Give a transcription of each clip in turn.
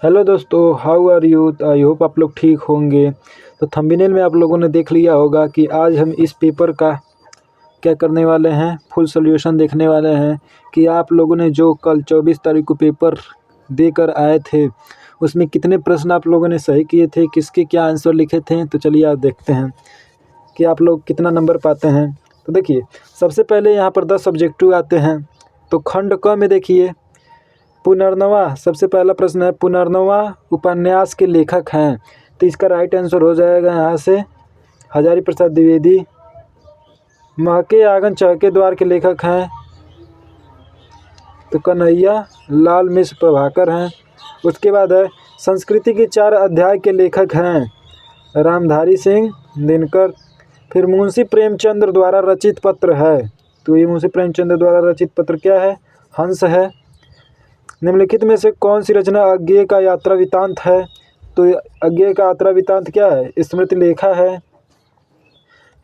Hello दोस्तों, how are you. I hope आप लोग ठीक होंगे। तो थंबनेल में आप लोगों ने देख लिया होगा कि आज हम इस पेपर का क्या करने वाले हैं, फुल सॉल्यूशन देखने वाले हैं कि आप लोगों ने जो कल 24 तारीख को पेपर देकर आए थे उसमें कितने प्रश्न आप लोगों ने सही किए थे, किसके क्या आंसर लिखे थे। तो चलिए आज देखते हैं कि आप लोग कितना नंबर पाते हैं। तो देखिए, सबसे पहले यहाँ पर 10 सब्जेक्टिव आते हैं। तो खंड क में देखिए, पुनर्नवा सबसे पहला प्रश्न है, पुनर्नवा उपन्यास के लेखक हैं। तो इसका राइट आंसर हो जाएगा यहाँ से हजारी प्रसाद द्विवेदी। महके आंगन चहके द्वार के लेखक हैं तो कन्हैया लाल मिश्र प्रभाकर हैं। उसके बाद है, संस्कृति के 4 अध्याय के लेखक हैं रामधारी सिंह दिनकर। फिर मुंशी प्रेमचंद्र द्वारा रचित पत्र है, तो ये मुंशी प्रेमचंद्र द्वारा रचित पत्र क्या है, हंस है। निम्नलिखित में से कौन सी रचना अज्ञेय का यात्रा वृत्तांत है, तो अज्ञेय का यात्रा वृत्तांत क्या है, स्मृति लेखा है।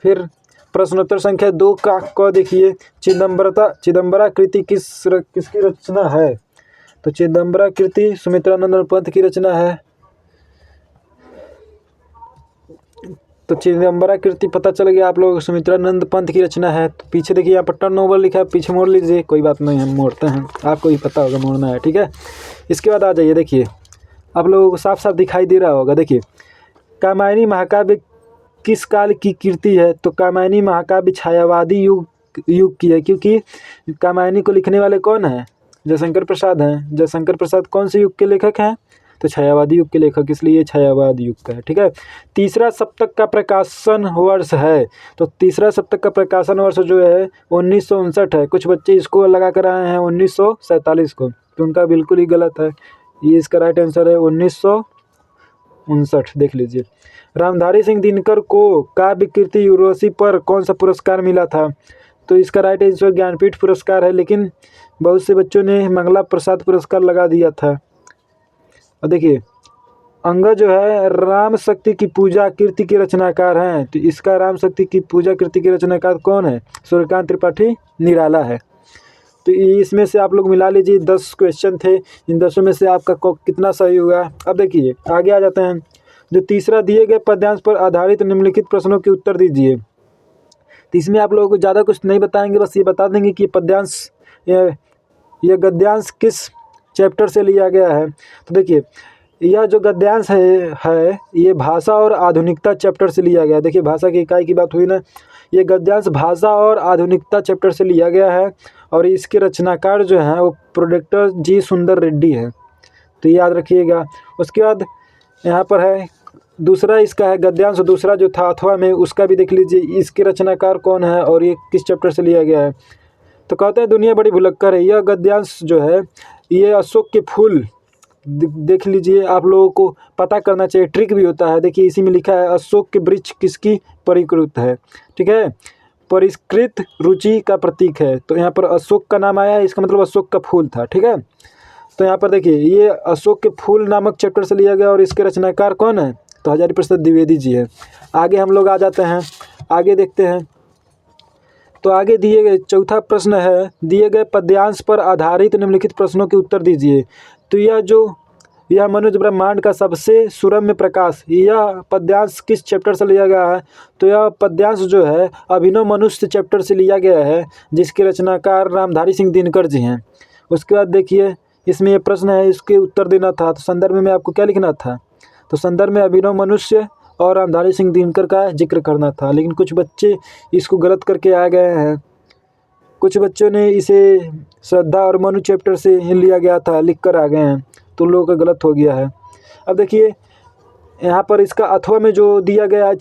फिर प्रश्नोत्तर संख्या 2 का क देखिए, चिदम्बरा कृति किसकी रचना है, तो चिदम्बरा कृति सुमित्रानंद पंत की रचना है। तो चिदम्बरा कृति पता चल गया आप लोग सुमित्रानंद पंत की रचना है। तो पीछे देखिए, यहाँ पर टर्न ओवर लिखा है, पीछे मोड़ लीजिए, कोई बात नहीं, हम मोड़ते हैं, आपको भी पता होगा मोड़ना है, ठीक है। इसके बाद आ जाइए, देखिए आप लोगों को साफ साफ दिखाई दे रहा होगा। देखिए, कामायनी महाकाव्य किस काल की कृति है, तो कामायनी महाकाव्य छायावादी युग की है, क्योंकि कामायनी को लिखने वाले कौन हैं, जयशंकर प्रसाद हैं। जयशंकर प्रसाद कौन से युग के लेखक हैं, तो छायावादी युग के लेखक, इसलिए ये छायावाद युग का है, ठीक है। तीसरा सप्तक का प्रकाशन वर्ष है, तो तीसरा सप्तक का प्रकाशन वर्ष जो है 1959 है। कुछ बच्चे इसको लगा कर आए हैं 1947 को, तो उनका बिल्कुल ही गलत है। ये इसका राइट आंसर है 1959, देख लीजिए। रामधारी सिंह दिनकर को काव्य कीर्ति उर्वशी पर कौन सा पुरस्कार मिला था, तो इसका राइट आंसर ज्ञानपीठ पुरस्कार है, लेकिन बहुत से बच्चों ने मंगला प्रसाद पुरस्कार लगा दिया था। और देखिए, अंगद जो है राम शक्ति की पूजा कीर्ति के रचनाकार हैं, तो इसका राम शक्ति की पूजा कीर्ति के रचनाकार कौन है, सूर्यकांत त्रिपाठी निराला है। तो इसमें से आप लोग मिला लीजिए, 10 क्वेश्चन थे, इन 10 में से आपका कितना सही हुआ। अब देखिए आगे आ जाते हैं। जो तीसरा, दिए गए पद्यांश पर आधारित निम्नलिखित प्रश्नों के उत्तर दीजिए। तो इसमें आप लोगों को ज़्यादा कुछ नहीं बताएंगे, बस ये बता देंगे कि पद्यांश यह गद्यांश किस चैप्टर से लिया गया है। तो देखिए, यह जो गद्यांश है ये भाषा और आधुनिकता चैप्टर से लिया गया है। देखिए, भाषा की इकाई की बात हुई ना, ये गद्यांश भाषा और आधुनिकता चैप्टर से लिया गया है, और इसके रचनाकार जो हैं वो प्रोफेसर जी सुंदर रेड्डी है, तो याद रखिएगा। उसके बाद यहाँ पर है दूसरा, इसका है गद्यांश दूसरा जो था अथवा में, उसका भी देख लीजिए, इसके रचनाकार कौन है और ये किस चैप्टर से लिया गया है। तो कहते हैं दुनिया बड़ी भुलक्कर है, यह गद्यांश जो है ये अशोक के फूल, देख लीजिए, आप लोगों को पता करना चाहिए, ट्रिक भी होता है। देखिए, इसी में लिखा है अशोक के वृक्ष किसकी परिकृत है, ठीक है, परिष्कृत रुचि का प्रतीक है। तो यहाँ पर अशोक का नाम आया है, इसका मतलब अशोक का फूल था, ठीक है। तो यहाँ पर देखिए, ये अशोक के फूल नामक चैप्टर से लिया गया, और इसके रचनाकार कौन है, तो हजारी प्रसाद द्विवेदी जी है। आगे हम लोग आ जाते हैं, आगे देखते हैं। तो आगे दिए गए चौथा प्रश्न है, दिए गए पद्यांश पर आधारित निम्नलिखित प्रश्नों के उत्तर दीजिए। तो यह मनुज ब्रह्मांड का सबसे सुरम्य प्रकाश, यह पद्यांश किस चैप्टर से लिया गया है, तो यह पद्यांश जो है अभिनव मनुष्य चैप्टर से लिया गया है, जिसके रचनाकार रामधारी सिंह दिनकर जी हैं। उसके बाद देखिए, इसमें यह प्रश्न है, इसके उत्तर देना था, तो संदर्भ में आपको क्या लिखना था, तो संदर्भ में अभिनव मनुष्य और रामधारी सिंह दिनकर का जिक्र करना था, लेकिन कुछ बच्चे इसको गलत करके आ गए हैं। कुछ बच्चों ने इसे श्रद्धा और मनु चैप्टर से ही लिया गया था, लिख कर आ गए हैं, तो लोगों का गलत हो गया है। अब देखिए, यहाँ पर इसका अथवा में जो दिया गया है,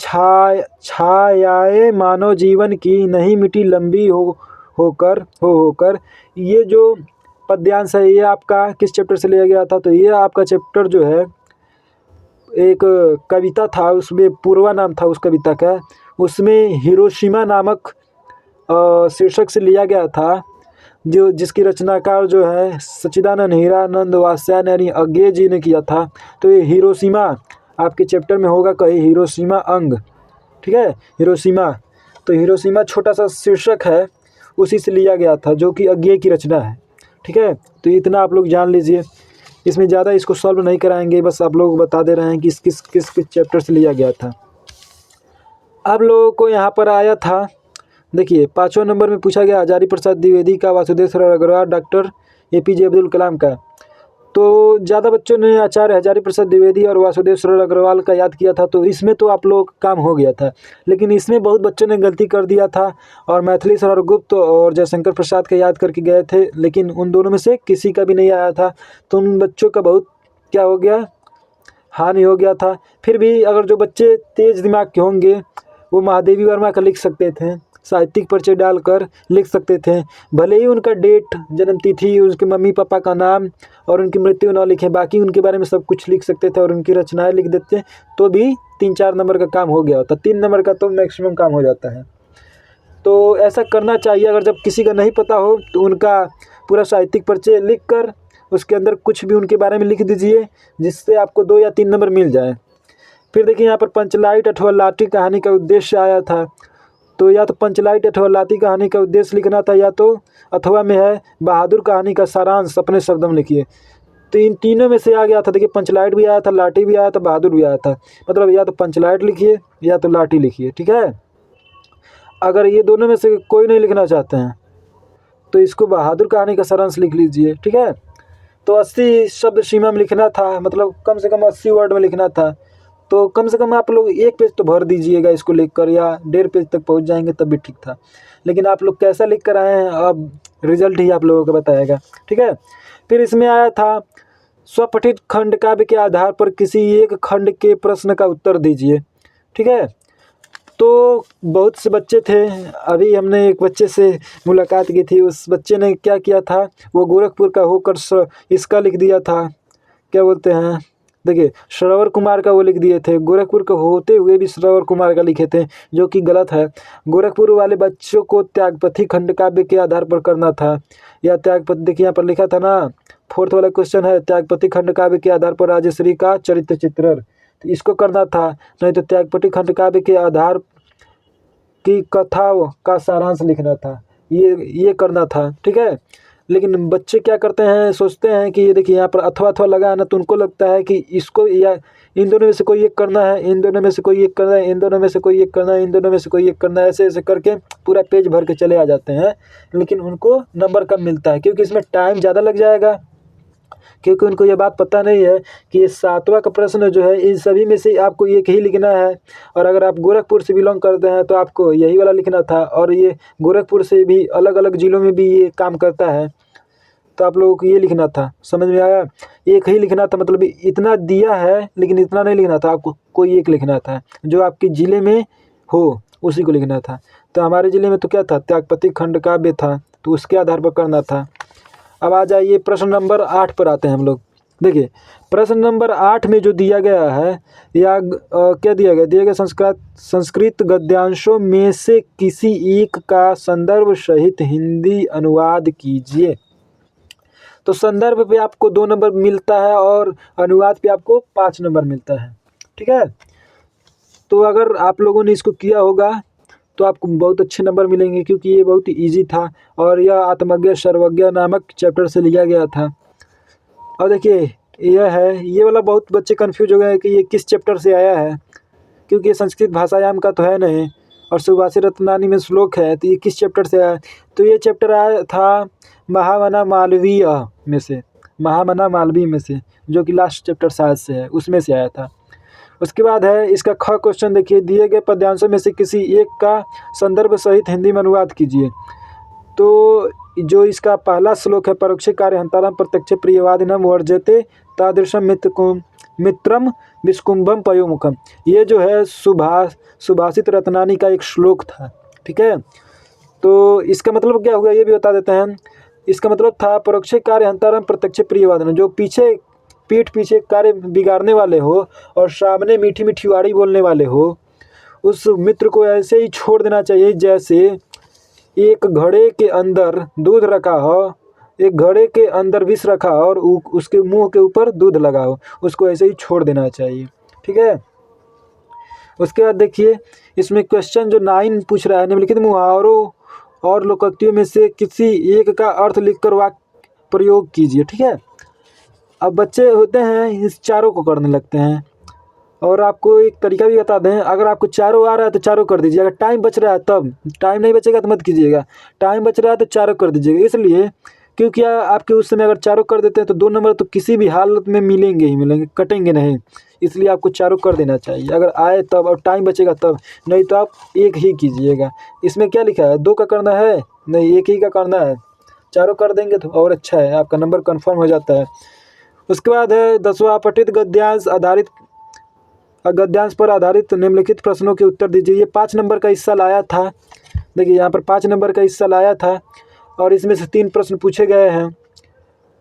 छायाए मानव जीवन की नहीं मिटी लंबी होकर, ये जो पद्यांश है ये आपका किस चैप्टर से लिया गया था, तो ये आपका चैप्टर जो है एक कविता था, उसमें पूर्वा नाम था उस कविता का, उसमें हिरोशिमा नामक शीर्षक से लिया गया था, जो जिसकी रचनाकार जो है सच्चिदानंद हीरानंद वात्स्यायन यानी अज्ञेय जी ने किया था। तो ये हिरोशिमा आपके चैप्टर में होगा कहीं, हिरोशिमा अंग, ठीक है, हिरोशिमा। तो हिरोशिमा छोटा सा शीर्षक है, उसी से लिया गया था, जो कि अज्ञेय की रचना है, ठीक है। तो इतना आप लोग जान लीजिए। इसमें ज़्यादा इसको सॉल्व नहीं कराएंगे, बस आप लोग बता दे रहे हैं कि किस किस चैप्टर से लिया गया था। आप लोगों को यहाँ पर आया था, देखिए 5वां नंबर में पूछा गया हजारी प्रसाद द्विवेदी का, वासुदेव अग्रवाल, डॉक्टर APJ अब्दुल कलाम का। तो ज़्यादा बच्चों ने आचार्य हजारी प्रसाद द्विवेदी और वासुदेव सरल अग्रवाल का याद किया था, तो इसमें तो आप लोग काम हो गया था। लेकिन इसमें बहुत बच्चों ने गलती कर दिया था और मैथिली सर गुप्त और जयशंकर प्रसाद का याद करके गए थे, लेकिन उन दोनों में से किसी का भी नहीं आया था। तो उन बच्चों का बहुत क्या हो गया, हानि हो गया था। फिर भी अगर जो बच्चे तेज़ दिमाग के होंगे वो महादेवी वर्मा का लिख सकते थे, साहित्यिक परिचय डालकर लिख सकते थे। भले ही उनका डेट, जन्म तिथि, उसके मम्मी पापा का नाम और उनकी मृत्यु न लिखें, बाकी उनके बारे में सब कुछ लिख सकते थे और उनकी रचनाएं लिख देते, तो भी 3-4 नंबर का काम हो गया होता। 3 नंबर का तो मैक्सिमम काम हो जाता है। तो ऐसा करना चाहिए। अगर जब किसी का नहीं पता हो तो उनका पूरा साहित्यिक परिचय लिख कर उसके अंदर कुछ भी उनके बारे में लिख दीजिए, जिससे आपको 2 या 3 नंबर मिल जाए। फिर देखिए यहाँ पर पंचलाइट अथवा लाठी कहानी का उद्देश्य आया था, तो या तो पंचलाइट अथवा लाठी कहानी का उद्देश्य लिखना था, या तो अथवा में है बहादुर कहानी का सारांश अपने शब्दों में लिखिए। तो इन तीनों में से आ गया था। देखिए पंचलाइट भी आया था, लाठी भी आया था, बहादुर भी आया था। मतलब या तो पंचलाइट लिखिए या तो लाठी लिखिए, ठीक है। अगर ये दोनों में से कोई नहीं लिखना चाहते हैं तो इसको बहादुर कहानी का सारांश लिख लीजिए, ठीक है। तो 80 शब्द सीमा में लिखना था, मतलब कम से कम 80 वर्ड में लिखना था। तो कम से कम आप लोग 1 पेज तो भर दीजिएगा इसको लिखकर, या 1.5 पेज तक पहुंच जाएंगे तब भी ठीक था। लेकिन आप लोग कैसा लिख कर आए हैं अब रिजल्ट ही आप लोगों को बताएगा, ठीक है। फिर इसमें आया था स्वपठित खंड काव्य के आधार पर किसी एक खंड के प्रश्न का उत्तर दीजिए, ठीक है। तो बहुत से बच्चे थे, अभी हमने एक बच्चे से मुलाकात की थी। उस बच्चे ने क्या किया था, वो गोरखपुर का होकर इसका लिख दिया था, क्या बोलते हैं, देखिए श्रवण कुमार का वो लिख दिए थे। गोरखपुर के होते हुए भी श्रवण कुमार का लिखे थे, जो कि गलत है। गोरखपुर वाले बच्चों को त्यागपति खंड काव्य के आधार पर करना था, या त्यागपति, देखिए यहाँ पर लिखा था ना, 4th वाला क्वेश्चन है, त्यागपति खंड काव्य के आधार पर राजश्री का चरित्र चित्रण, तो इसको करना था। नहीं तो त्यागपति खंड काव्य के आधार की कथा का सारांश लिखना था, ये करना था, ठीक है। लेकिन बच्चे क्या करते हैं, सोचते हैं कि ये देखिए यहाँ पर अथवा अथवा लगा है ना, तो उनको लगता है कि इसको या इन दोनों में से कोई एक करना है, इन दोनों में से कोई एक करना है, इन दोनों में से कोई एक करना है, इन दोनों में से कोई एक करना है, ऐसे ऐसे करके पूरा पेज भर के चले आ जाते हैं। लेकिन उनको नंबर कम मिलता है, क्योंकि इसमें टाइम ज़्यादा लग जाएगा, क्योंकि उनको ये बात पता नहीं है कि ये 7वां का प्रश्न जो है इन सभी में से आपको एक ही लिखना है। और अगर आप गोरखपुर से बिलोंग करते हैं तो आपको यही वाला लिखना था, और ये गोरखपुर से भी अलग अलग ज़िलों में भी ये काम करता है, तो आप लोगों को ये लिखना था। समझ में आया, एक ही लिखना था, मतलब इतना दिया है लेकिन इतना नहीं लिखना था, आपको कोई एक लिखना था जो आपके ज़िले में हो, उसी को लिखना था। तो हमारे ज़िले में तो क्या था, त्यागपति खंड काव्य था, तो उसके आधार पर करना था। अब आ जाइए प्रश्न नंबर 8 पर आते हैं हम लोग। देखिए प्रश्न नंबर 8 में जो दिया गया है, या क्या दिया गया संस्कृत गद्यांशों में से किसी एक का संदर्भ सहित हिंदी अनुवाद कीजिए। तो संदर्भ पे आपको 2 नंबर मिलता है और अनुवाद पे आपको 5 नंबर मिलता है, ठीक है। तो अगर आप लोगों ने इसको किया होगा तो आपको बहुत अच्छे नंबर मिलेंगे, क्योंकि ये बहुत ही ईजी था और यह आत्मज्ञ सर्वज्ञ नामक चैप्टर से लिया गया था। अब देखिए यह है, ये वाला बहुत बच्चे कंफ्यूज हो गए कि ये किस चैप्टर से आया है, क्योंकि ये संस्कृत भाषायाम का तो है नहीं और सुभाषी रत्नानी में श्लोक है, तो ये किस चैप्टर से आया है। तो ये चैप्टर आया था महामना मालवीय में से, महामना मालवीय में से, जो कि लास्ट चैप्टर शायद से है, उसमें से आया था। उसके बाद है इसका ख क्वेश्चन, देखिए दिए गए पद्यांशों में से किसी एक का संदर्भ सहित हिंदी में अनुवाद कीजिए। तो जो इसका पहला श्लोक है, परोक्षे कार्य हंतारम प्रत्यक्ष प्रियवादिनम वर्जते तादृशम मित्रम विस्कुंभम पयोमुखम, ये जो है सुभाषित रत्नानी का एक श्लोक था, ठीक है। तो इसका मतलब क्या हुआ ये भी बता देते हैं। इसका मतलब था परोक्षे कार्य हंतारम प्रत्यक्ष प्रियवादिनम, जो पीठ पीछे कार्य बिगाड़ने वाले हो और सामने मीठी मीठी वाणी बोलने वाले हो, उस मित्र को ऐसे ही छोड़ देना चाहिए जैसे एक घड़े के अंदर दूध रखा हो, एक घड़े के अंदर विष रखा हो और उसके मुंह के ऊपर दूध लगा हो, उसको ऐसे ही छोड़ देना चाहिए, ठीक है। उसके बाद देखिए इसमें क्वेश्चन जो 9 पूछ रहा है, निम्नलिखित मुहावरों और लोकोक्तियों में से किसी एक का अर्थ लिखकर वाक्य प्रयोग कीजिए, ठीक है। अब बच्चे होते हैं इस चारों को करने लगते हैं। और आपको एक तरीका भी बता दें, अगर आपको चारों आ रहा है तो चारों कर दीजिए, अगर टाइम बच रहा है तब, टाइम नहीं बचेगा तो मत कीजिएगा। टाइम बच रहा है तो चारों कर दीजिएगा, इसलिए क्योंकि आपके उस समय अगर चारों कर देते हैं तो 2 नंबर तो किसी भी हालत में मिलेंगे ही मिलेंगे, कटेंगे नहीं। इसलिए आपको चारों कर देना चाहिए, अगर आए तब और टाइम बचेगा तब, नहीं तो आप एक ही कीजिएगा। इसमें क्या लिखा है, 2 का करना है नहीं, एक ही का करना है। चारों कर देंगे तो और अच्छा है, आपका नंबर कन्फर्म हो जाता है। उसके बाद है 10वां पठित गद्यांश पर आधारित निम्नलिखित प्रश्नों के उत्तर दीजिए। ये 5 नंबर का हिस्सा लाया था। देखिए यहाँ पर 5 नंबर का हिस्सा लाया था और इसमें से 3 प्रश्न पूछे गए हैं।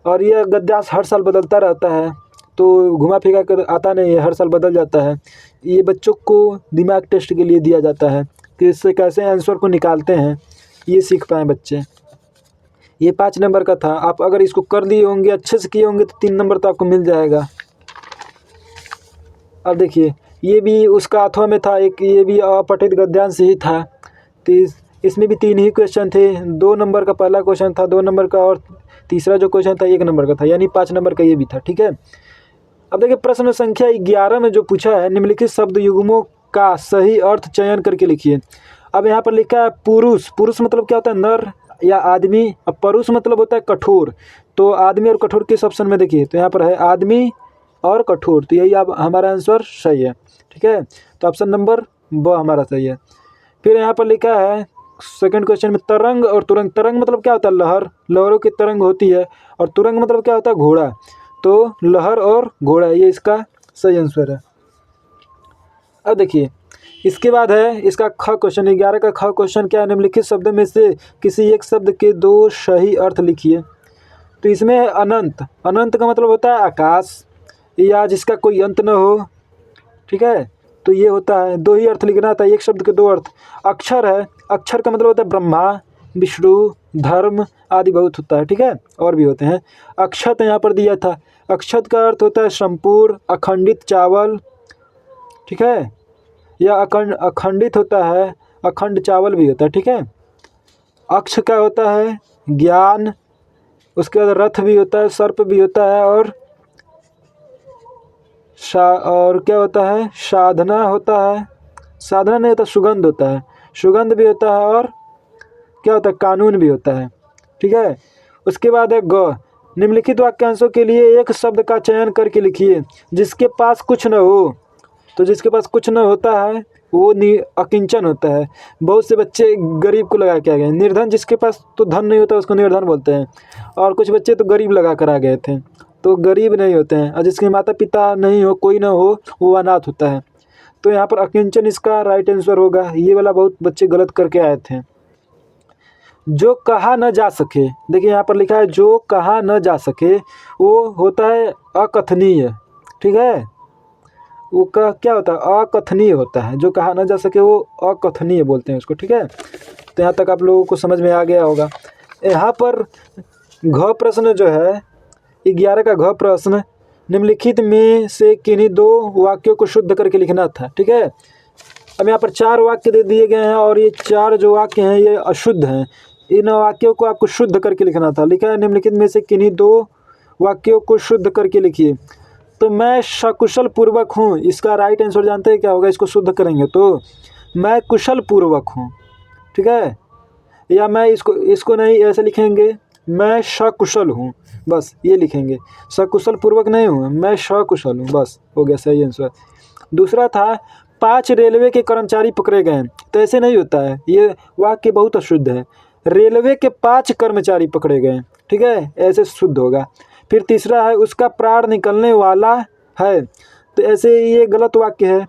और यह गद्यांश हर साल बदलता रहता है, तो घुमा फिरा कर आता नहीं है, हर साल बदल जाता है। ये बच्चों को दिमाग टेस्ट के लिए दिया जाता है कि इससे कैसे आंसर को निकालते हैं, ये सीख पाएँ बच्चे। ये 5 नंबर का था। आप अगर इसको कर दिए होंगे, अच्छे से किए होंगे तो 3 नंबर तो आपको मिल जाएगा। अब देखिए ये भी उसका अथवा में था एक, ये भी अपठित गद्यांश ही था। तो इसमें भी 3 ही क्वेश्चन थे। 2 नंबर का पहला क्वेश्चन था, 2 नंबर का, और तीसरा जो क्वेश्चन था 1 नंबर का था, यानी 5 नंबर का ये भी था। ठीक है। अब देखिए प्रश्न संख्या 11 में जो पूछा है, निम्नलिखित शब्द युग्मों का सही अर्थ चयन करके लिखिए। अब यहाँ पर लिखा है पुरुष। पुरुष मतलब क्या होता है, नर या आदमी। अब परुष मतलब होता है कठोर। तो आदमी और कठोर किस ऑप्शन में, देखिए तो यहाँ पर है आदमी और कठोर, तो यही अब हमारा आंसर सही है। ठीक है, तो ऑप्शन नंबर ब हमारा सही है। फिर यहाँ पर लिखा है सेकंड क्वेश्चन में तरंग और तुरंग। तरंग मतलब क्या होता है, लहर, लहरों की तरंग होती है। और तुरंग मतलब क्या होता है, घोड़ा। तो लहर और घोड़ा, ये इसका सही आंसर है। अब देखिए इसके बाद है इसका ख क्वेश्चन, 11 का ख क्वेश्चन क्या है, निम्नलिखित शब्द में से किसी एक शब्द के 2 सही अर्थ लिखिए। तो इसमें है अनंत। अनंत का मतलब होता है आकाश या जिसका कोई अंत न हो। ठीक है, तो ये होता है 2 ही अर्थ लिखना था, एक शब्द के 2 अर्थ। अक्षर है, अक्षर का मतलब होता है ब्रह्मा, विष्णु, धर्म आदि बहुत होता है। ठीक है, और भी होते हैं। अक्षत यहाँ पर दिया था, अक्षत का अर्थ होता है संपूर्ण, अखंडित चावल। ठीक है, या अखंडित होता है, अखंड चावल भी होता है। ठीक है, अक्ष का होता है ज्ञान, उसके बाद रथ भी होता है, सर्प भी होता है, और क्या होता है, साधना होता है। साधना नहीं होता, सुगंध होता है, सुगंध भी होता है, और क्या होता है, कानून भी होता है। ठीक है, उसके बाद है ग। निम्नलिखित वाक्यांशों के लिए एक शब्द का चयन करके लिखिए जिसके पास कुछ न हो। तो जिसके पास कुछ न होता है वो अकिंचन होता है। बहुत से बच्चे गरीब को लगा के आ गए। निर्धन, जिसके पास तो धन नहीं होता उसको निर्धन बोलते हैं। और कुछ बच्चे तो गरीब लगा कर आ गए थे, तो गरीब नहीं होते हैं। और जिसके माता पिता नहीं हो, कोई ना हो, वो अनाथ होता है। तो यहाँ पर अकिंचन इसका राइट आंसर होगा। ये वाला बहुत बच्चे गलत करके आए थे। जो कहा न जा सके, देखिए यहाँ पर लिखा है जो कहा न जा सके, वो होता है अकथनीय। ठीक है, वो क्या होता है, अकथनीय होता है। जो कहा न जा सके वो अकथनीय बोलते हैं उसको। ठीक है, तो यहाँ तक आप लोगों को समझ में आ गया होगा। यहाँ पर घ प्रश्न जो है, 11 का घ प्रश्न, निम्नलिखित में से किन्हीं 2 वाक्यों को शुद्ध करके लिखना था। ठीक है, अब यहाँ पर 4 वाक्य दे दिए गए हैं और ये 4 जो वाक्य हैं ये अशुद्ध हैं। इन वाक्यों को आपको शुद्ध करके लिखना था। लिखा है निम्नलिखित में से किन्हीं 2 वाक्यों को शुद्ध करके लिखिए। तो मैं सकुशल पूर्वक हूँ, इसका राइट आंसर जानते हैं क्या होगा, इसको शुद्ध करेंगे तो मैं कुशल पूर्वक हूँ। ठीक है, या मैं इसको नहीं ऐसे लिखेंगे, मैं सकुशल हूँ, बस ये लिखेंगे। सकुशल पूर्वक नहीं हूँ, मैं सकुशल हूँ, बस हो गया सही आंसर। दूसरा था 5 रेलवे के कर्मचारी पकड़े गए। तो ऐसे नहीं होता है, ये वाक्य बहुत अशुद्ध है। रेलवे के 5 कर्मचारी पकड़े गए। ठीक है, ऐसे शुद्ध होगा। फिर तीसरा है उसका प्राण निकलने वाला है। तो ऐसे ये गलत वाक्य है,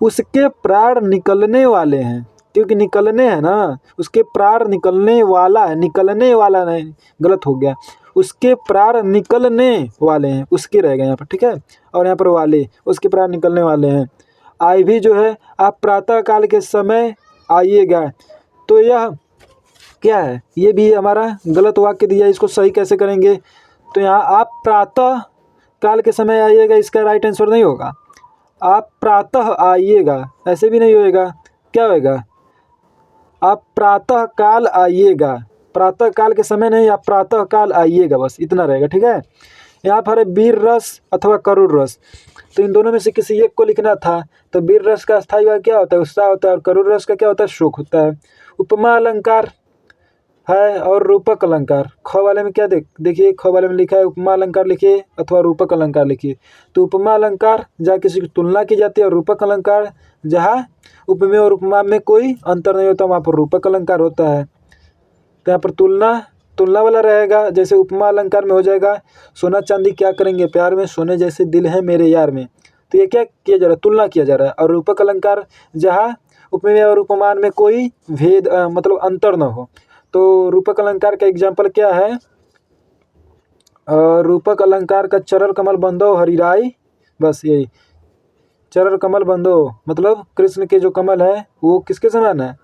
उसके प्राण निकलने वाले हैं, क्योंकि निकलने हैं ना, उसके प्राण निकलने वाला है, निकलने वाला नहीं, गलत हो गया। उसके प्राण निकलने वाले हैं, उसके रह गए यहाँ पर। ठीक है, और यहाँ पर वाले, उसके प्राण निकलने वाले हैं। आई भी जो है, आप प्रातः काल के समय आइएगा। तो यह क्या है, ये भी हमारा गलत वाक्य दिया, इसको सही कैसे करेंगे। तो यहाँ आप प्रातः काल के समय आइएगा, इसका राइट आंसर नहीं होगा। आप प्रातः आइएगा, ऐसे भी नहीं होएगा। क्या होएगा, आप प्रातः काल आइएगा, प्रातः काल के समय नहीं, आप प्रातः काल आइएगा, बस इतना रहेगा। ठीक है, यहाँ पर है वीर रस अथवा करुण रस, तो इन दोनों में से किसी एक को लिखना था। तो वीर रस का स्थायी वाक्य क्या होता है? उत्साह होता है। और करुण रस का क्या होता है? शोक होता है। उपमा अलंकार है और रूपक अलंकार। ख वाले में क्या देखिए, ख वाले में लिखा है उपमा अलंकार लिखिए अथवा रूपक अलंकार लिखिए। तो उपमा अलंकार जहाँ किसी की तुलना की जाती है, और रूपक अलंकार जहाँ उपमेय और उपमा में कोई अंतर नहीं होता, वहाँ पर रूपक अलंकार होता है। तो यहाँ पर तुलना वाला रहेगा। जैसे उपमा अलंकार में हो जाएगा, सोना चांदी क्या करेंगे प्यार में, सोने जैसे दिल है मेरे यार में। तो ये क्या किया जा रहा है? तुलना किया जा रहा है। और रूपक अलंकार जहाँ उपमेय और उपमान में कोई भेद मतलब अंतर न हो। तो रूपक अलंकार का एग्जाम्पल क्या है? रूपक अलंकार का चरर कमल बंदो हरिराई, बस यही। चरर कमल बंदो मतलब कृष्ण के जो कमल है वो किसके समान है?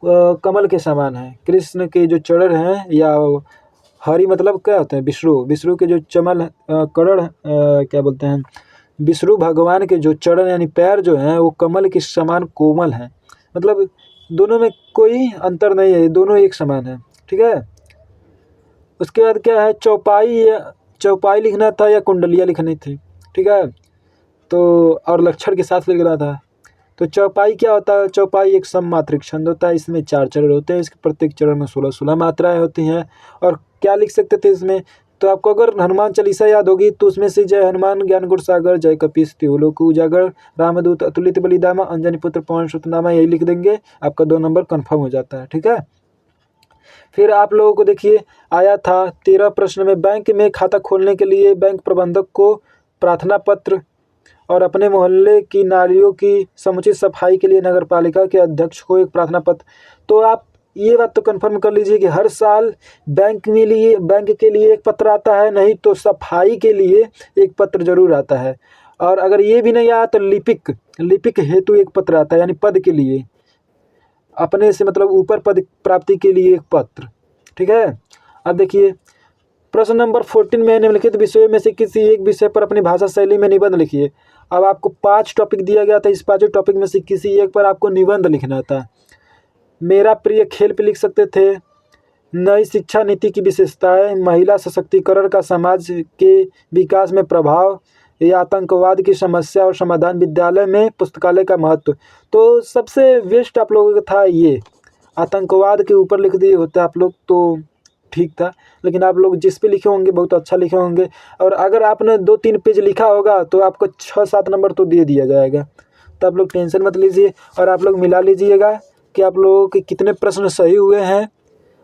कमल के समान है। कृष्ण के जो चरण हैं, या हरि मतलब क्या होते हैं? विष्णु के जो चमल करण क्या बोलते हैं? विष्णु भगवान के जो चरण यानी पैर जो हैं वो कमल के समान कोमल हैं। मतलब दोनों में कोई अंतर नहीं है, दोनों एक समान है। ठीक है। उसके बाद क्या है? चौपाई लिखना था या कुंडलिया लिखनी थी। ठीक है। तो और लक्षण के साथ लिखना था। तो चौपाई क्या होता है? चौपाई एक सममात्रिक छंद होता है। इसमें 4 चरण होते हैं। इसके प्रत्येक चरण में 16-16 मात्राएं होती हैं। और क्या लिख सकते थे इसमें? तो आपको अगर हनुमान चालीसा याद होगी तो उसमें से जय हनुमान ज्ञान गुण सागर, जय कपीस तिहु लोक उजागर, रामदूत अतुलित बलिधामा, अंजनी पुत्र पवन सुत नामा, यही लिख देंगे, आपका 2 नंबर कन्फर्म हो जाता है। ठीक है। फिर आप लोगों को देखिए आया था 13 प्रश्न में, बैंक में खाता खोलने के लिए बैंक प्रबंधक को प्रार्थना पत्र और अपने मोहल्ले की नालियों की समुचित सफाई के लिए नगर पालिका के अध्यक्ष को एक प्रार्थना पत्र। तो आप ये बात तो कंफर्म कर लीजिए कि हर साल बैंक के लिए एक पत्र आता है, नहीं तो सफाई के लिए एक पत्र जरूर आता है। और अगर ये भी नहीं आया तो लिपिक हेतु एक पत्र आता है, यानी पद के लिए, अपने से मतलब ऊपर पद प्राप्ति के लिए एक पत्र। ठीक है। अब देखिए प्रश्न नंबर 14 में निम्नलिखित विषयों में से किसी एक विषय पर अपनी भाषा शैली में निबंध लिखिए। अब आपको 5 टॉपिक दिया गया था, इस 5 टॉपिक में से किसी एक पर आपको निबंध लिखना था। मेरा प्रिय खेल पे लिख सकते थे, नई शिक्षा नीति की विशेषताएं, महिला सशक्तिकरण का समाज के विकास में प्रभाव, या आतंकवाद की समस्या और समाधान, विद्यालय में पुस्तकालय का महत्व। तो सबसे बेस्ट आप लोगों का था ये, आतंकवाद के ऊपर लिख दिए होते आप लोग तो ठीक था। लेकिन आप लोग जिस पे लिखे होंगे बहुत अच्छा लिखे होंगे। और अगर आपने 2-3 पेज लिखा होगा तो आपको 6-7 नंबर तो दे दिया जाएगा। तो आप लोग टेंशन मत लीजिए, और आप लोग मिला लीजिएगा कि आप लोगों के कितने प्रश्न सही हुए हैं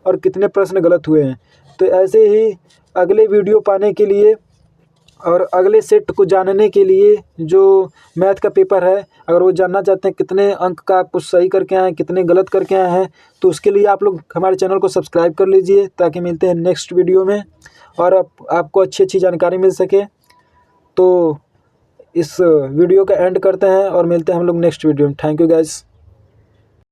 और कितने प्रश्न गलत हुए हैं। तो ऐसे ही अगले वीडियो पाने के लिए और अगले सेट को जानने के लिए, जो मैथ का पेपर है, अगर वो जानना चाहते हैं कितने अंक का आप कुछ सही करके आए हैं, कितने गलत करके आए हैं, तो उसके लिए आप लोग हमारे चैनल को सब्सक्राइब कर लीजिए, ताकि मिलते हैं नेक्स्ट वीडियो में और आपको अच्छी जानकारी मिल सके। तो इस वीडियो का एंड करते हैं और मिलते हैं हम लोग नेक्स्ट वीडियो में। Thank you guys.